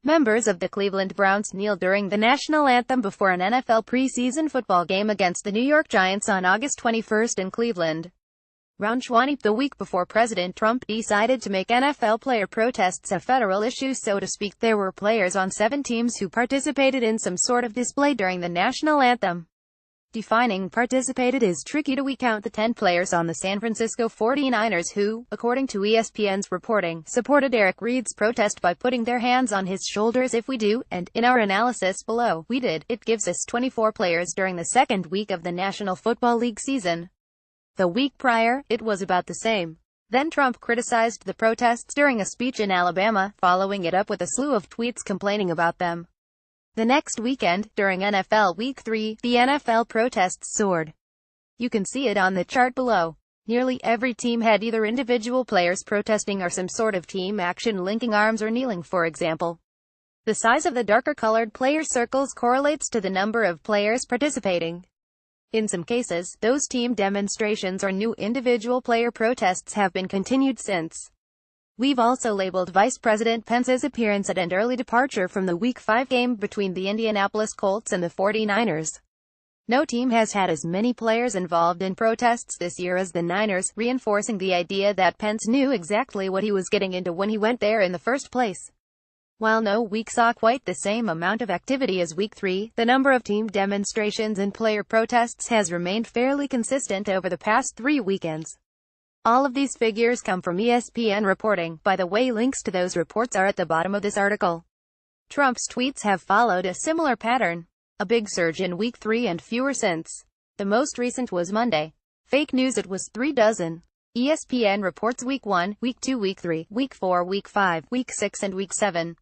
Members of the Cleveland Browns kneeled during the national anthem before an NFL preseason football game against the New York Giants on August 21 in Cleveland. Round 20, the week before President Trump decided to make NFL player protests a federal issue, so to speak, there were players on 7 teams who participated in some sort of display during the national anthem. Defining participated is tricky to we count the 10 players on the San Francisco 49ers who, according to ESPN's reporting, supported Eric Reid's protest by putting their hands on his shoulders. If we do, and in our analysis below, we did, it gives us 24 players during the second week of the National Football League season. The week prior, it was about the same. Then Trump criticized the protests during a speech in Alabama, following it up with a slew of tweets complaining about them. The next weekend, during NFL Week 3, the NFL protests soared. You can see it on the chart below. Nearly every team had either individual players protesting or some sort of team action, linking arms or kneeling, for example. The size of the darker-colored player circles correlates to the number of players participating. In some cases, those team demonstrations or new individual player protests have been continued since. We've also labeled Vice President Pence's appearance at and early departure from the Week 5 game between the Indianapolis Colts and the 49ers. No team has had as many players involved in protests this year as the Niners, reinforcing the idea that Pence knew exactly what he was getting into when he went there in the first place. While no week saw quite the same amount of activity as Week 3, the number of team demonstrations and player protests has remained fairly consistent over the past 3 weekends. All of these figures come from ESPN reporting. By the way, links to those reports are at the bottom of this article. Trump's tweets have followed a similar pattern. A big surge in Week 3 and fewer since. The most recent was Monday. Fake news, it was 3 dozen. ESPN reports Week 1, Week 2, Week 3, Week 4, Week 5, Week 6 and Week 7.